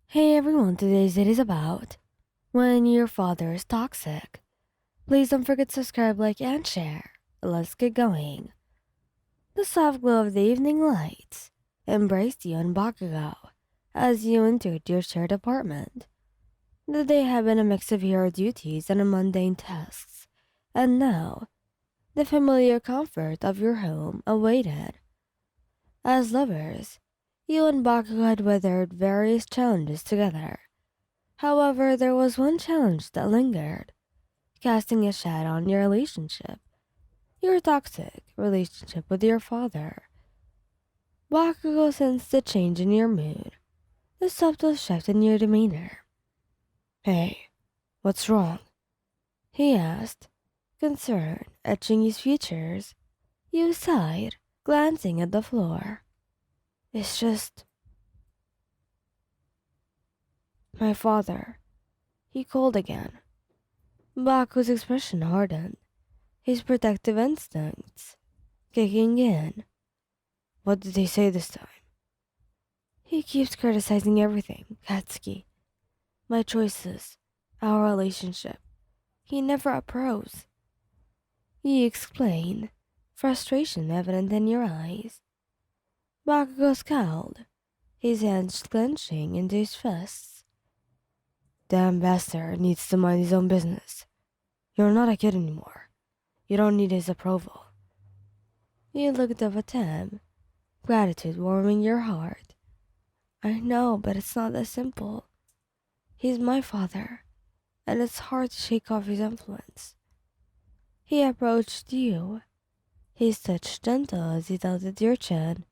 Hey everyone, today's it is about when your father is toxic. Please don't forget to subscribe, like, and share. Let's get going. The soft glow of the evening lights embraced you and Bakugou as you entered your shared apartment. The day had been a mix of hero duties and mundane tasks, and now the familiar comfort of your home awaited. As lovers, you and Bakugou had weathered various challenges together. However, there was one challenge that lingered, casting a shadow on your relationship. Your toxic relationship with your father. Bakugo sensed the change in your mood, the subtle shift in your demeanor. Hey, what's wrong? He asked, concern etching his features. You sighed, glancing at the floor. It's just my father. He called again. Baku's expression hardened, his protective instincts kicking in. What did he say this time? He keeps criticizing everything, Katsuki. My choices, our relationship. He never approves. He explained, frustration evident in your eyes. Bakugo scowled, his hands clenching into his fists. Damn bastard needs to mind his own business. You're not a kid anymore. You don't need his approval. You looked up at him, gratitude warming your heart. I know, but it's not that simple. He's my father, and it's hard to shake off his influence. He approached you, his touch gentle as he tilted your chin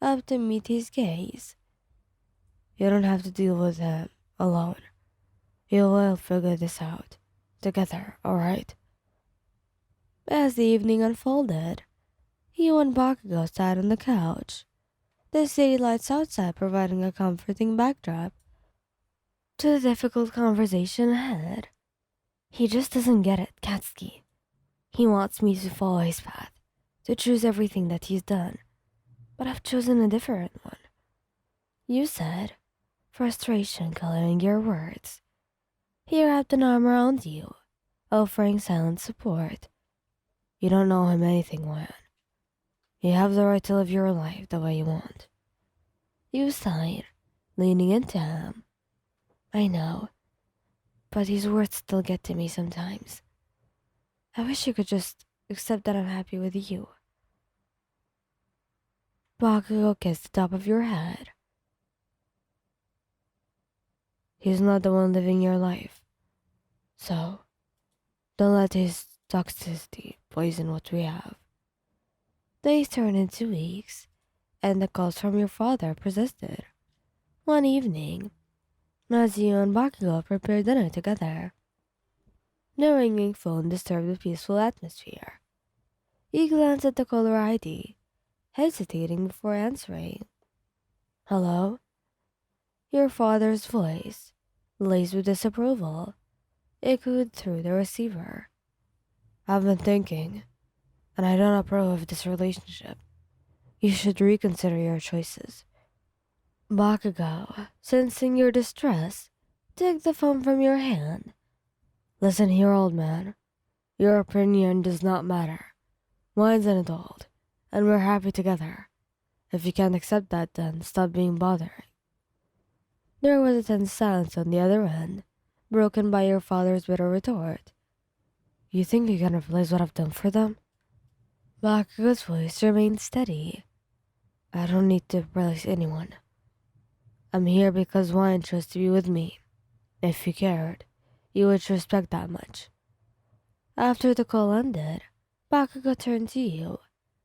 up to meet his gaze. You don't have to deal with him alone. We will figure this out together, alright? As the evening unfolded, you and Bakugo sat on the couch, the city lights outside providing a comforting backdrop to the difficult conversation ahead. He just doesn't get it, Katsuki. He wants me to follow his path, to choose everything that he's done. But I've chosen a different one. You said, frustration coloring your words. He wrapped an arm around you, offering silent support. You don't know him anything, Wan. You have the right to live your life the way you want. You sighed, leaning into him. I know, but his words still get to me sometimes. I wish you could just accept that I'm happy with you. Bakugo kissed the top of your head. He's not the one living your life. So, don't let his toxicity poison what we have. Days turned into weeks, and the calls from your father persisted. One evening, Nazu and Bakugo prepared dinner together. The ringing phone disturbed the peaceful atmosphere. He glanced at the caller ID, hesitating before answering. Hello? Your father's voice, laced with disapproval, echoed through the receiver. I've been thinking, and I don't approve of this relationship. You should reconsider your choices. Bakugo, sensing your distress, took the phone from your hand. Listen here, old man. Your opinion does not matter. Mine's an adult, and we're happy together. If you can't accept that, then stop being bothering. There was a tense silence on the other end, broken by your father's bitter retort. You think you can replace what I've done for them? Bakugo's voice remained steady. I don't need to replace anyone. I'm here because one chose to be with me. If you cared, you would respect that much. After the call ended, Bakugo turned to you,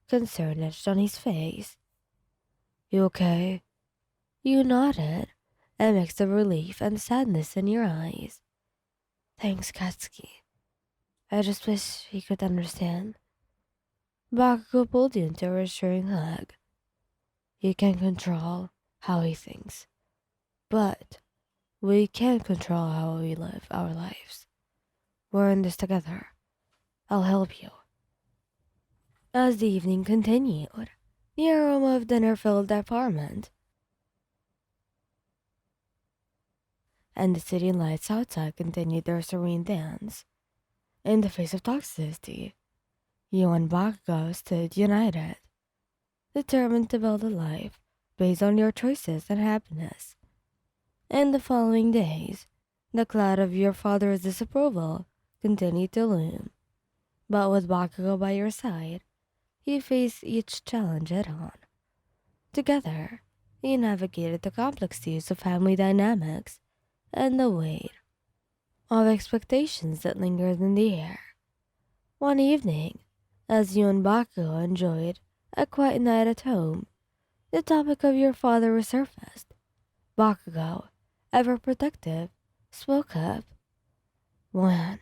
concern etched on his face. You okay? You nodded, a mix of relief and sadness in your eyes. Thanks, Katsuki. I just wish he could understand. Bakugo pulled you into a reassuring hug. You can control how he thinks, but we can't control how we live our lives. We're in this together. I'll help you. As the evening continued, the aroma of dinner filled the apartment. and the city lights outside continued their serene dance. In the face of toxicity, you and Bakugo stood united, determined to build a life based on your choices and happiness. In the following days, the cloud of your father's disapproval continued to loom, but with Bakugo by your side, you faced each challenge head on. Together, you navigated the complexities of family dynamics and the weight of expectations that lingered in the air. One evening, as you and Bakugo enjoyed a quiet night at home, the topic of your father resurfaced. Bakugo, ever protective, spoke up. "When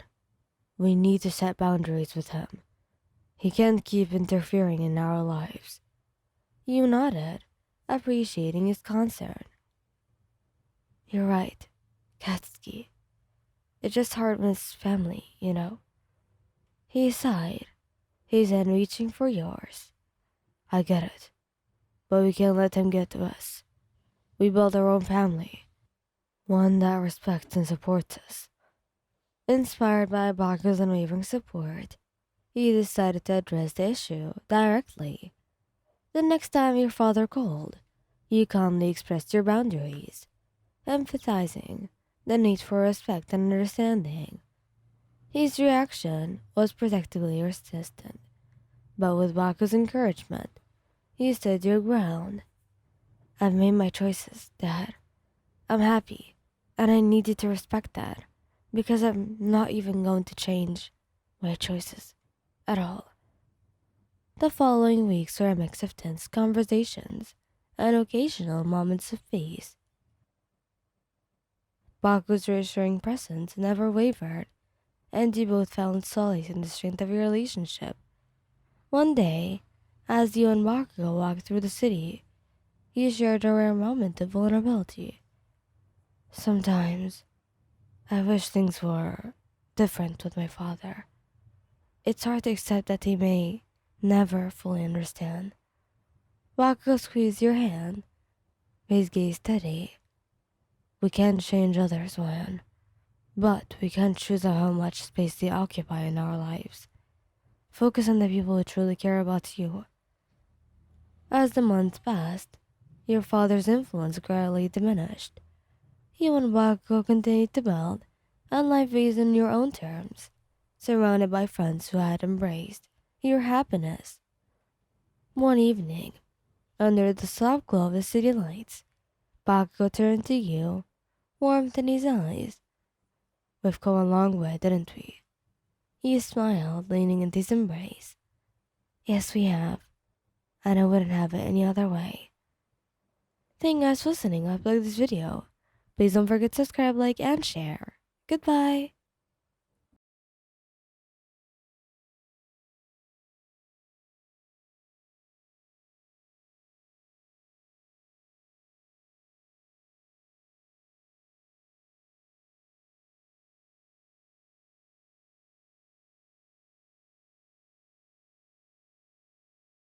we need to set boundaries with him. He can't keep interfering in our lives." You nodded, appreciating his concern. "You're right, Katsuki. It's just hard when it's family, you know." He sighed, his hand reaching for yours. "I get it, but we can't let him get to us. We built our own family, one that respects and supports us." Inspired by Baku's unwavering support, he decided to address the issue directly. The next time your father called, you calmly expressed your boundaries, emphasizing the need for respect and understanding. His reaction was protectively resistant, but with Baku's encouragement, you stood your ground. "I've made my choices, Dad. I'm happy, and I need you to respect that, because I'm not even going to change my choices at all." The following weeks were a mix of tense conversations and occasional moments of peace. Baku's reassuring presence never wavered, and you both found solace in the strength of your relationship. One day, as you and Bakugo walked through the city, you shared a rare moment of vulnerability. "Sometimes, I wish things were different with my father. It's hard to accept that he may never fully understand." Bakugo squeezed your hand, his gaze steady. "We can't change others, Wan, but we can choose how much space they occupy in our lives. Focus on the people who truly care about you." As the months passed, your father's influence gradually diminished. You and Bakugo continued to build a life based on your own terms, surrounded by friends who had embraced your happiness. One evening, under the soft glow of the city lights, Bakugo turned to you, warmth in his eyes. "We've come a long way, didn't we?" You smiled, leaning into his embrace. "Yes, we have, and I wouldn't have it any other way." Thank you guys for listening. I hope you liked this video. Please don't forget to subscribe, like, and share. Goodbye.